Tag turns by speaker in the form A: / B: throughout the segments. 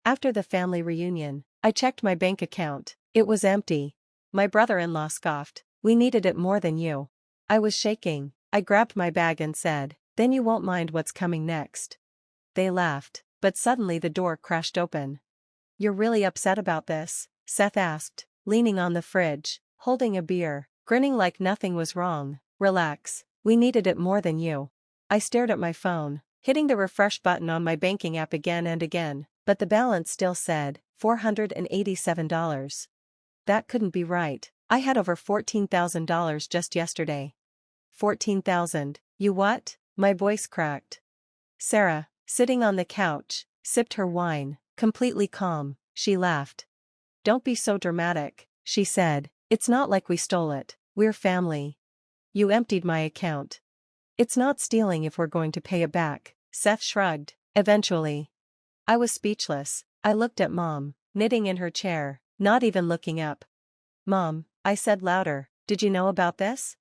A: After the family reunion, I checked my bank account. It was empty. My brother-in-law scoffed. We needed it more than you. I was shaking. I grabbed my bag and said, then you won't mind what's coming next. They laughed, but suddenly the door crashed open. You're really upset about this? Seth asked, leaning on the fridge, holding a beer, grinning like nothing was wrong. Relax, we needed it more than you. I stared at my phone, hitting the refresh button on my banking app again and again, but the balance still said $487. That couldn't be right. I had over $14,000 just yesterday. 14,000, you what? My voice cracked. Sarah, sitting on the couch, sipped her wine, completely calm. She laughed. Don't be so dramatic, she said. It's not like we stole it. We're family. You emptied my account. It's not stealing if we're going to pay it back. Seth shrugged. Eventually. I was speechless. I looked at Mom, knitting in her chair, not even looking up. Mom, I said louder, did you know about this?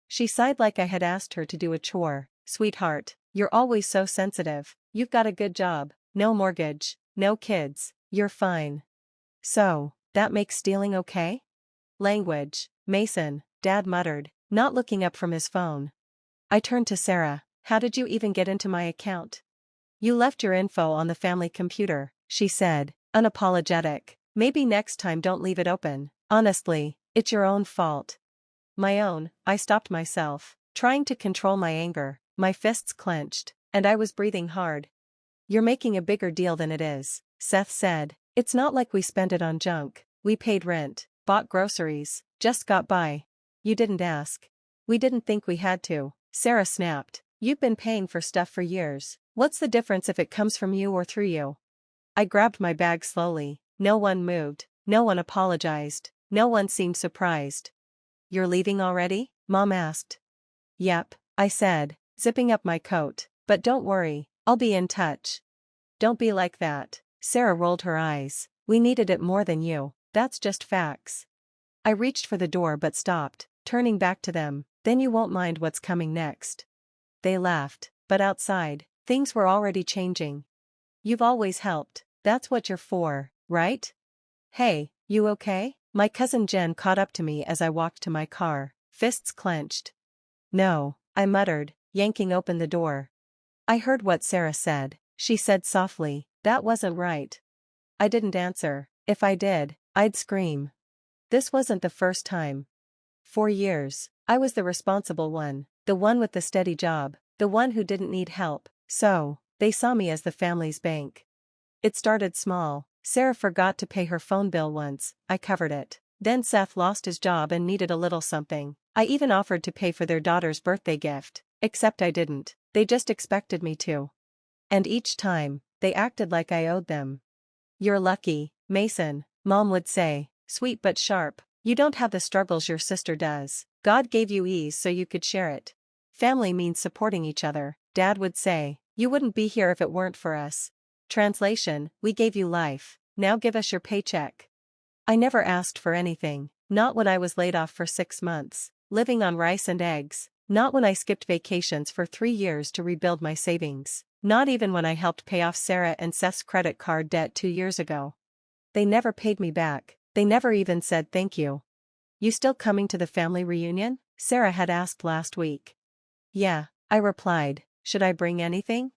A: She sighed like I had asked her to do a chore. Sweetheart, you're always so sensitive. You've got a good job, no mortgage, no kids, you're fine. So, that makes stealing okay? Language, Mason, Dad muttered, not looking up from his phone. I turned to Sarah. How did you even get into my account? You left your info on the family computer, she said, unapologetic. Maybe next time don't leave it open. Honestly, it's your own fault. My own. I stopped myself, trying to control my anger. My fists clenched, and I was breathing hard. You're making a bigger deal than it is, Seth said. It's not like we spent it on junk. We paid rent, bought groceries, just got by. You didn't ask. We didn't think we had to, Sarah snapped. You've been paying for stuff for years. What's the difference if it comes from you or through you? I grabbed my bag slowly. No one moved. No one apologized. No one seemed surprised. You're leaving already? Mom asked. Yep, I said, zipping up my coat. But don't worry, I'll be in touch. Don't be like that. Sarah rolled her eyes. We needed it more than you. That's just facts. I reached for the door but stopped, turning back to them. Then you won't mind what's coming next. They laughed, but outside, things were already changing. You've always helped. That's what you're for, right? Hey, you okay? My cousin Jen caught up to me as I walked to my car, fists clenched. No, I muttered, yanking open the door. I heard what Sarah said. She said softly, that wasn't right. I didn't answer. If I did, I'd scream. This wasn't the first time. For years, I was the responsible one, the one with the steady job, the one who didn't need help, so, they saw me as the family's bank. It started small. Sarah forgot to pay her phone bill once, I covered it. Then Seth lost his job and needed a little something. I even offered to pay for their daughter's birthday gift, except I didn't. They just expected me to. And each time, they acted like I owed them. You're lucky, Mason, Mom would say, sweet but sharp. You don't have the struggles your sister does. God gave you ease so you could share it. Family means supporting each other, Dad would say. You wouldn't be here if it weren't for us. Translation, we gave you life, now give us your paycheck. I never asked for anything, not when I was laid off for 6 months, living on rice and eggs, not when I skipped vacations for 3 years to rebuild my savings, not even when I helped pay off Sarah and Seth's credit card debt 2 years ago. They never paid me back, they never even said thank you. You still coming to the family reunion? Sarah had asked last week. Yeah, I replied, should I bring anything?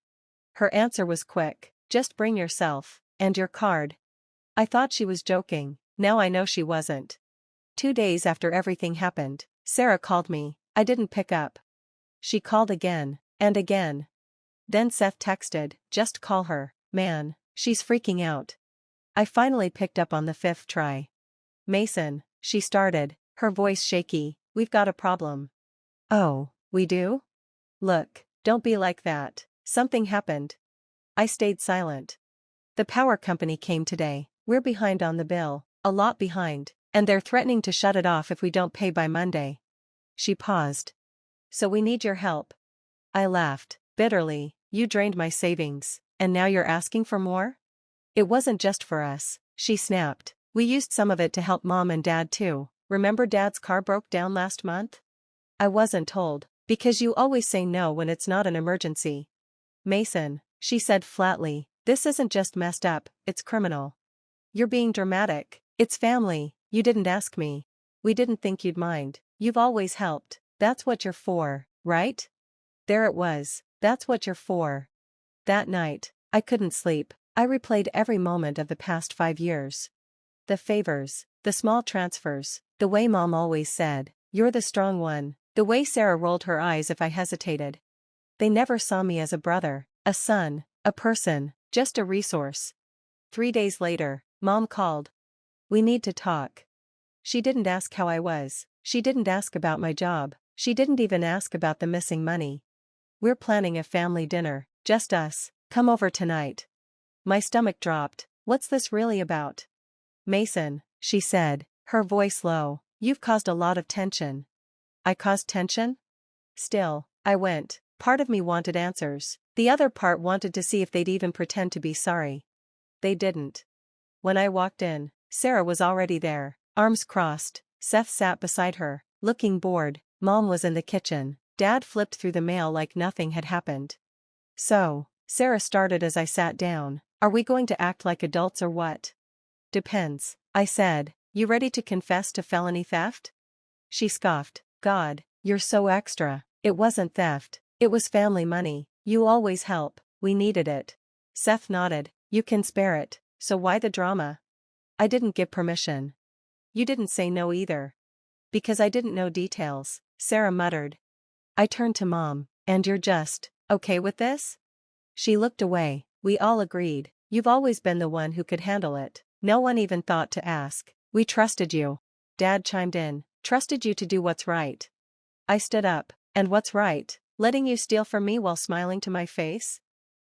A: Her answer was quick. Just bring yourself, and your card. I thought she was joking, now I know she wasn't. 2 days after everything happened, Sarah called me. I didn't pick up. She called again, and again. Then Seth texted, just call her, man, she's freaking out. I finally picked up on the 5th try. Mason, she started, her voice shaky, we've got a problem. Oh, we do? Look, don't be like that, something happened. I stayed silent. The power company came today. We're behind on the bill, a lot behind, and they're threatening to shut it off if we don't pay by Monday. She paused. So we need your help. I laughed, bitterly. You drained my savings, and now you're asking for more? It wasn't just for us, she snapped. We used some of it to help Mom and Dad too. Remember Dad's car broke down last month? I wasn't told, because you always say no when it's not an emergency. Mason, she said flatly, This isn't just messed up, it's criminal. You're being dramatic. It's family, you didn't ask me. We didn't think you'd mind. You've always helped. That's what you're for, right? There it was. That's what you're for. That night, I couldn't sleep. I replayed every moment of the past 5 years. The favors, the small transfers, the way Mom always said, "You're the strong one," the way Sarah rolled her eyes if I hesitated. They never saw me as a brother, a son, a person, just a resource. 3 days later, Mom called. "We need to talk." She didn't ask how I was. She didn't ask about my job. She didn't even ask about the missing money. "We're planning a family dinner, just us. Come over tonight." My stomach dropped. "What's this really about?" "Mason," she said, her voice low, "you've caused a lot of tension." I caused tension? Still, I went. Part of me wanted answers. The other part wanted to see if they'd even pretend to be sorry. They didn't. When I walked in, Sarah was already there, arms crossed. Seth sat beside her, looking bored. Mom was in the kitchen. Dad flipped through the mail like nothing had happened. "So," Sarah started as I sat down, "are we going to act like adults or what?" "Depends," I said. "You ready to confess to felony theft?" She scoffed. "God, you're so extra. It wasn't theft. It was family money. You always help. We needed it." Seth nodded. "You can spare it, so why the drama?" "I didn't give permission." "You didn't say no either." "Because I didn't know details," Sarah muttered. I turned to Mom. "And you're just okay with this?" She looked away. "We all agreed. You've always been the one who could handle it. No one even thought to ask. We trusted you." Dad chimed in. "Trusted you to do what's right." I stood up. "And what's right? Letting you steal from me while smiling to my face?"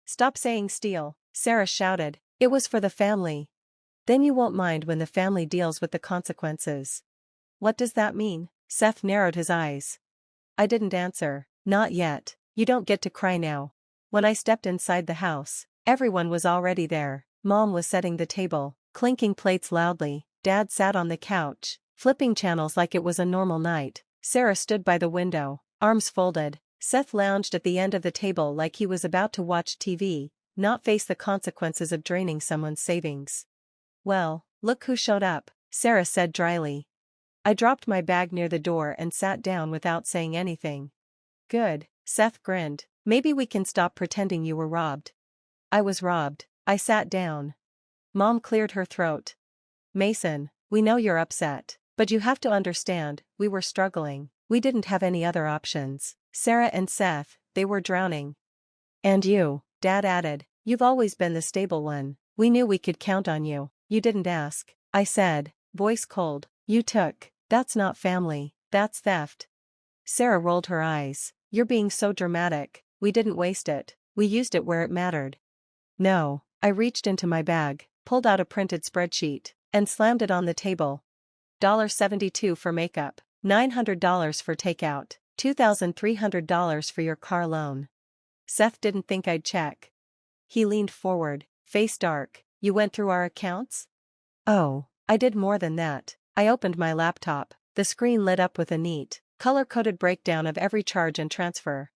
A: "Stop saying steal," Sarah shouted. "It was for the family." "Then you won't mind when the family deals with the consequences." "What does that mean?" Seth narrowed his eyes. I didn't answer. "Not yet. You don't get to cry now." When I stepped inside the house, everyone was already there. Mom was setting the table, clinking plates loudly. Dad sat on the couch, flipping channels like it was a normal night. Sarah stood by the window, arms folded. Seth lounged at the end of the table like he was about to watch TV, not face the consequences of draining someone's savings. "Well, look who showed up," Sarah said dryly. I dropped my bag near the door and sat down without saying anything. "Good," Seth grinned. "Maybe we can stop pretending you were robbed." "I was robbed." I sat down. Mom cleared her throat. "Mason, we know you're upset, but you have to understand, we were struggling. We didn't have any other options. Sarah and Seth, they were drowning." "And you," Dad added. "You've always been the stable one. We knew we could count on you." "You didn't ask," I said, voice cold. "You took. That's not family, that's theft." Sarah rolled her eyes. "You're being so dramatic. We didn't waste it. We used it where it mattered." "No." I reached into my bag, pulled out a printed spreadsheet, and slammed it on the table. $72 for makeup, $900 for takeout, $2,300 for your car loan. Seth didn't think I'd check. He leaned forward, face dark. "You went through our accounts?" "Oh, I did more than that." I opened my laptop. The screen lit up with a neat, color-coded breakdown of every charge and transfer.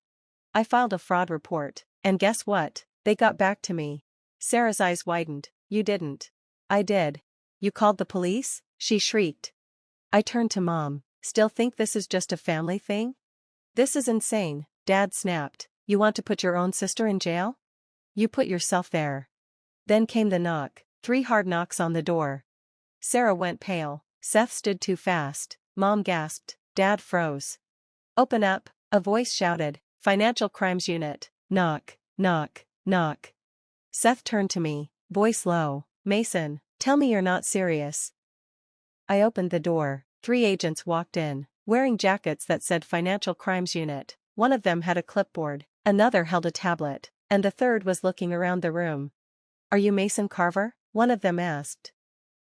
A: I filed a fraud report, and guess what? They got back to me. Sarah's eyes widened. "You didn't." "I did." "You called the police?" she shrieked. I turned to Mom. "Still think this is just a family thing?" "This is insane," Dad snapped. "You want to put your own sister in jail? You put yourself there." Then came the knock, 3 hard knocks on the door. Sarah went pale. Seth stood too fast. Mom gasped. Dad froze. "Open up," a voice shouted. "Financial Crimes Unit." Knock, knock, knock. Seth turned to me, voice low. "Mason, tell me you're not serious." I opened the door. 3 agents walked in, wearing jackets that said Financial Crimes Unit. One of them had a clipboard, another held a tablet, and the third was looking around the room. "Are you Mason Carver?" one of them asked.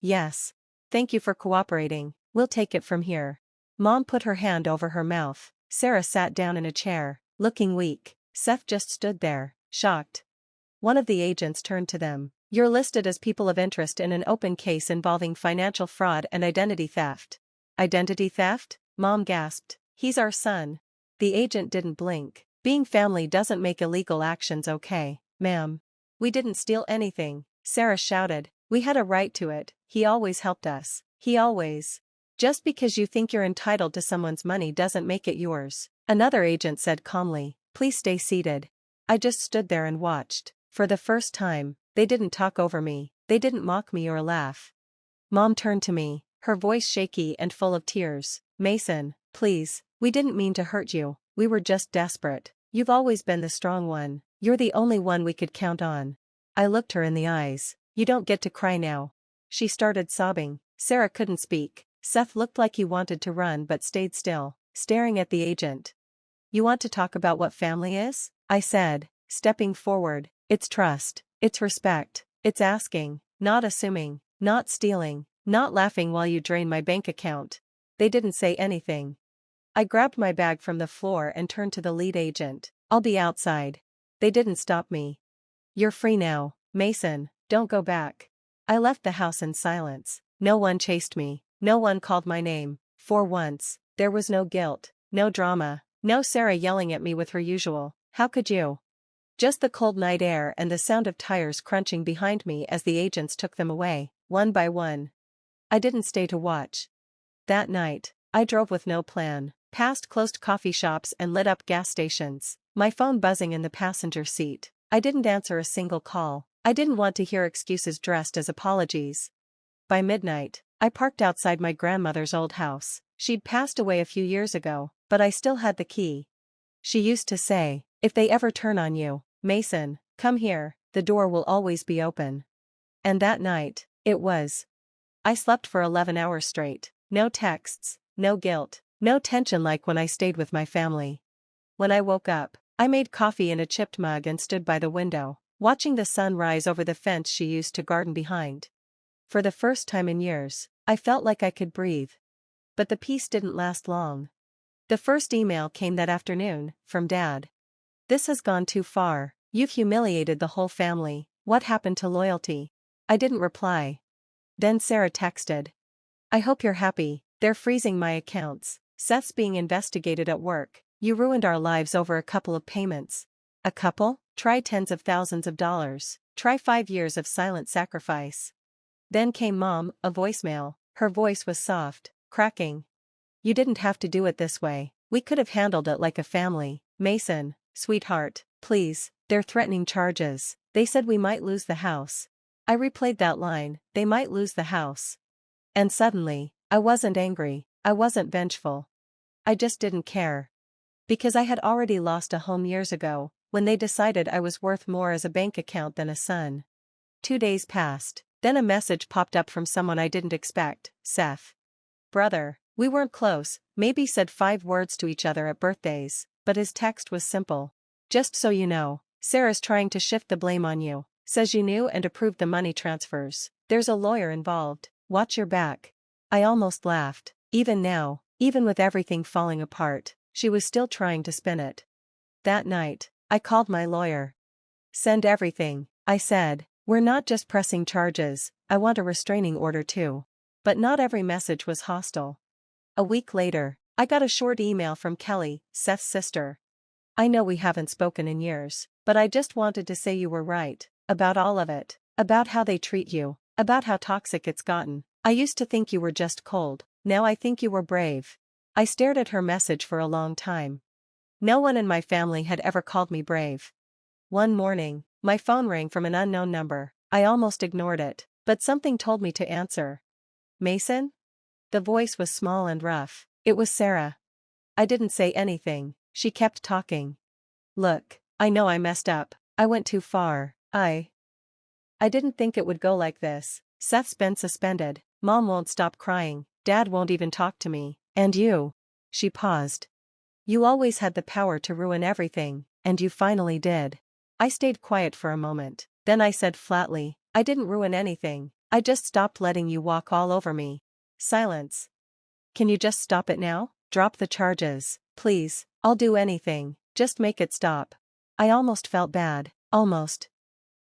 A: "Yes. Thank you for cooperating. We'll take it from here." Mom put her hand over her mouth. Sarah sat down in a chair, looking weak. Seth just stood there, shocked. One of the agents turned to them. "You're listed as people of interest in an open case involving financial fraud and identity theft." "Identity theft?" Mom gasped. "He's our son." The agent didn't blink. "Being family doesn't make illegal actions okay, ma'am." We didn't steal anything, Sarah shouted. We had a right to it, he always helped us. He always. Just because you think you're entitled to someone's money doesn't make it yours, another agent said calmly. Please stay seated. I just stood there and watched. For the first time, they didn't talk over me, they didn't mock me or laugh. Mom turned to me, her voice shaky and full of tears. Mason, please, we didn't mean to hurt you, we were just desperate. You've always been the strong one, you're the only one we could count on. I looked her in the eyes. You don't get to cry now. She started sobbing. Sarah couldn't speak. Seth looked like he wanted to run but stayed still, staring at the agent. You want to talk about what family is? I said, stepping forward. It's trust, it's respect, it's asking, not assuming, not stealing, not laughing while you drain my bank account. They didn't say anything. I grabbed my bag from the floor and turned to the lead agent. I'll be outside. They didn't stop me. You're free now, Mason, don't go back. I left the house in silence. No one chased me, no one called my name. For once, there was no guilt, no drama, no Sarah yelling at me with her usual, "How could you?" Just the cold night air and the sound of tires crunching behind me as the agents took them away, one by one. I didn't stay to watch. That night, I drove with no plan, past closed coffee shops and lit up gas stations, my phone buzzing in the passenger seat. I didn't answer a single call. I didn't want to hear excuses dressed as apologies. By midnight, I parked outside my grandmother's old house. She'd passed away a few years ago, but I still had the key. She used to say, if they ever turn on you, Mason, come here, the door will always be open. And that night, it was. I slept for 11 hours straight, no texts, no guilt, no tension like when I stayed with my family. When I woke up, I made coffee in a chipped mug and stood by the window, watching the sun rise over the fence she used to garden behind. For the first time in years, I felt like I could breathe. But the peace didn't last long. The first email came that afternoon, from Dad. This has gone too far, you've humiliated the whole family, what happened to loyalty? I didn't reply. Then Sarah texted. I hope you're happy, they're freezing my accounts, Seth's being investigated at work, you ruined our lives over a couple of payments. A couple? Try tens of thousands of dollars, try 5 years of silent sacrifice. Then came Mom, a voicemail, her voice was soft, cracking. You didn't have to do it this way, we could have handled it like a family. Mason, sweetheart, please, they're threatening charges, they said we might lose the house. I replayed that line, they might lose the house. And suddenly, I wasn't angry, I wasn't vengeful. I just didn't care. Because I had already lost a home years ago, when they decided I was worth more as a bank account than a son. 2 days passed, then a message popped up from someone I didn't expect. Seth. Brother, we weren't close, maybe said 5 words to each other at birthdays, but his text was simple. Just so you know, Sarah's trying to shift the blame on you, says you knew and approved the money transfers, there's a lawyer involved, watch your back. I almost laughed. Even now, even with everything falling apart, she was still trying to spin it. That night, I called my lawyer. Send everything, I said, we're not just pressing charges, I want a restraining order too. But not every message was hostile. A week later, I got a short email from Kelly, Seth's sister. I know we haven't spoken in years, but I just wanted to say you were right, about all of it, about how they treat you, about how toxic it's gotten. I used to think you were just cold, now I think you were brave. I stared at her message for a long time. No one in my family had ever called me brave. One morning, my phone rang from an unknown number. I almost ignored it, but something told me to answer. Mason? The voice was small and rough. It was Sarah. I didn't say anything. She kept talking. Look, I know I messed up. I went too far. I didn't think it would go like this. Seth's been suspended. Mom won't stop crying. Dad won't even talk to me. And you. She paused. You always had the power to ruin everything, and you finally did. I stayed quiet for a moment. Then I said flatly, I didn't ruin anything. I just stopped letting you walk all over me. Silence. Can you just stop it now? Drop the charges, please. I'll do anything. Just make it stop. I almost felt bad. Almost.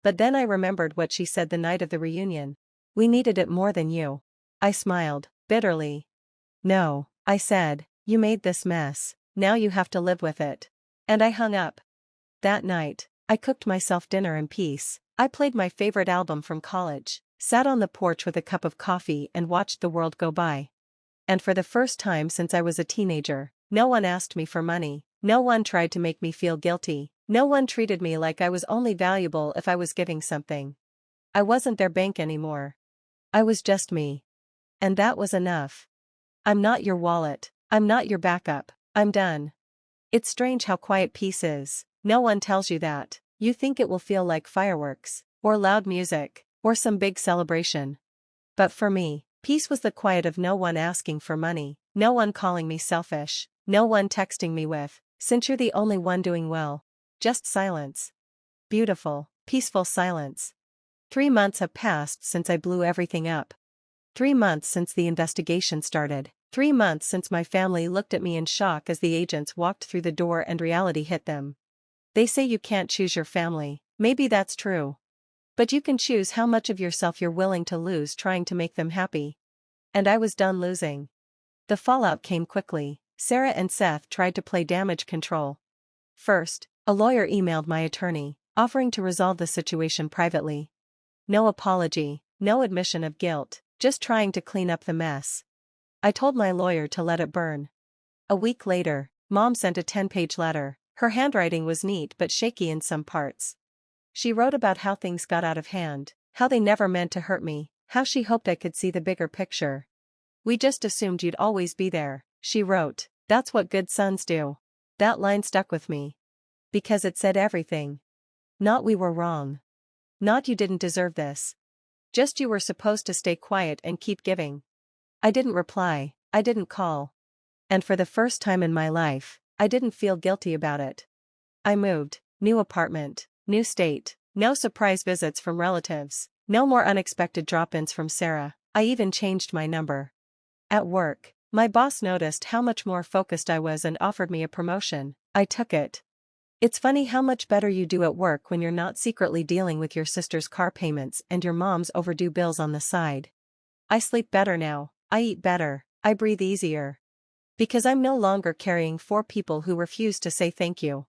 A: But then I remembered what she said the night of the reunion. We needed it more than you. I smiled, bitterly. No, I said, you made this mess, now you have to live with it. And I hung up. That night, I cooked myself dinner in peace, I played my favorite album from college, sat on the porch with a cup of coffee and watched the world go by. And for the first time since I was a teenager, no one asked me for money, no one tried to make me feel guilty, no one treated me like I was only valuable if I was giving something. I wasn't their bank anymore. I was just me. And that was enough. I'm not your wallet, I'm not your backup, I'm done. It's strange how quiet peace is. No one tells you that. You think it will feel like fireworks, or loud music, or some big celebration. But for me, peace was the quiet of no one asking for money, no one calling me selfish, no one texting me with, "Since you're the only one doing well." Just silence. Beautiful, peaceful silence. 3 months have passed since I blew everything up. 3 months since the investigation started. 3 months since my family looked at me in shock as the agents walked through the door and reality hit them. They say you can't choose your family, maybe that's true. But you can choose how much of yourself you're willing to lose trying to make them happy. And I was done losing. The fallout came quickly. Sarah and Seth tried to play damage control. First, a lawyer emailed my attorney, offering to resolve the situation privately. No apology, no admission of guilt, just trying to clean up the mess. I told my lawyer to let it burn. A week later, Mom sent a 10-page letter. Her handwriting was neat but shaky in some parts. She wrote about how things got out of hand, how they never meant to hurt me, how she hoped I could see the bigger picture. "We just assumed you'd always be there," she wrote. "That's what good sons do." That line stuck with me. Because it said everything. Not "we were wrong." Not "you didn't deserve this." Just "you were supposed to stay quiet and keep giving." I didn't reply, I didn't call. And for the first time in my life, I didn't feel guilty about it. I moved, new apartment, new state, no surprise visits from relatives, no more unexpected drop-ins from Sarah. I even changed my number. At work, my boss noticed how much more focused I was and offered me a promotion. I took it. It's funny how much better you do at work when you're not secretly dealing with your sister's car payments and your mom's overdue bills on the side. I sleep better now, I eat better, I breathe easier. Because I'm no longer carrying 4 people who refuse to say thank you.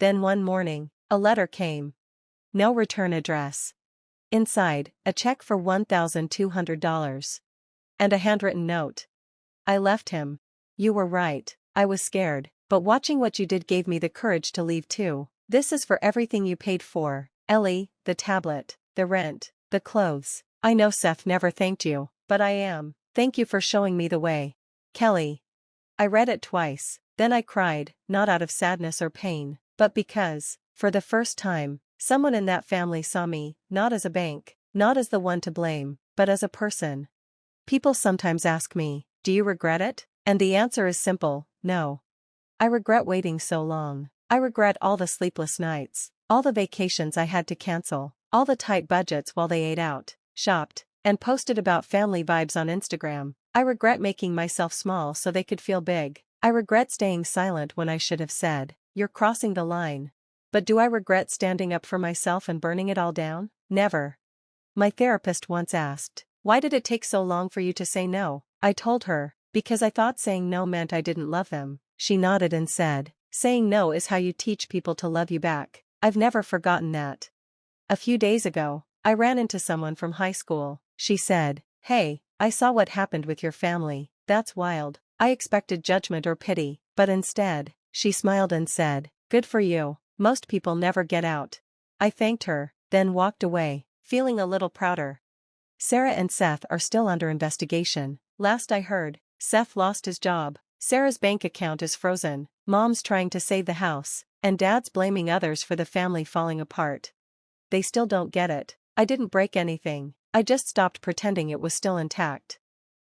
A: Then one morning, a letter came. No return address. Inside, a check for $1,200. And a handwritten note. I left him. "You were right, I was scared, but watching what you did gave me the courage to leave too. This is for everything you paid for, Ellie, the tablet, the rent, the clothes. I know Seth never thanked you, but I am. Thank you for showing me the way. Kelly." I read it twice, then I cried, not out of sadness or pain, but because, for the first time, someone in that family saw me, not as a bank, not as the one to blame, but as a person. People sometimes ask me, "Do you regret it?" And the answer is simple, no. I regret waiting so long. I regret all the sleepless nights, all the vacations I had to cancel, all the tight budgets while they ate out, shopped, and posted about family vibes on Instagram. I regret making myself small so they could feel big. I regret staying silent when I should have said, "You're crossing the line." But do I regret standing up for myself and burning it all down? Never. My therapist once asked, "Why did it take so long for you to say no?" I told her, "Because I thought saying no meant I didn't love them." She nodded and said, "Saying no is how you teach people to love you back." I've never forgotten that. A few days ago, I ran into someone from high school. She said, "Hey, I saw what happened with your family. That's wild." I expected judgment or pity, but instead, she smiled and said, "Good for you. Most people never get out." I thanked her, then walked away, feeling a little prouder. Sarah and Seth are still under investigation. Last I heard, Seth lost his job. Sarah's bank account is frozen. Mom's trying to save the house, and Dad's blaming others for the family falling apart. They still don't get it. I didn't break anything. I just stopped pretending it was still intact.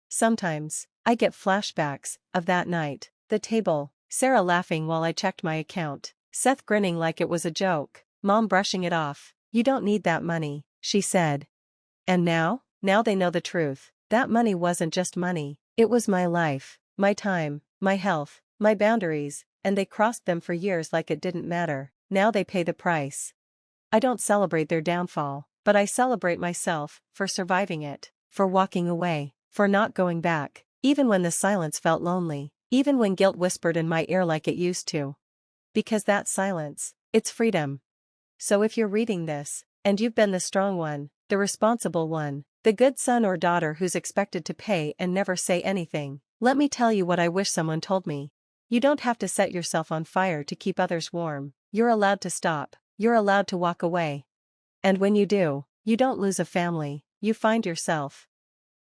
A: Sometimes, I get flashbacks of that night. The table, Sarah laughing while I checked my account, Seth grinning like it was a joke, Mom brushing it off. "You don't need that money," she said. And now they know the truth. That money wasn't just money, it was my life, my time, my health, my boundaries, and they crossed them for years like it didn't matter. Now they pay the price. I don't celebrate their downfall, but I celebrate myself, for surviving it, for walking away, for not going back, even when the silence felt lonely, even when guilt whispered in my ear like it used to. Because that silence, it's freedom. So if you're reading this, And you've been the strong one, the responsible one, the good son or daughter who's expected to pay and never say anything. Let me tell you what I wish someone told me. You don't have to set yourself on fire to keep others warm. You're allowed to stop. You're allowed to walk away. And when you do, you don't lose a family, you find yourself.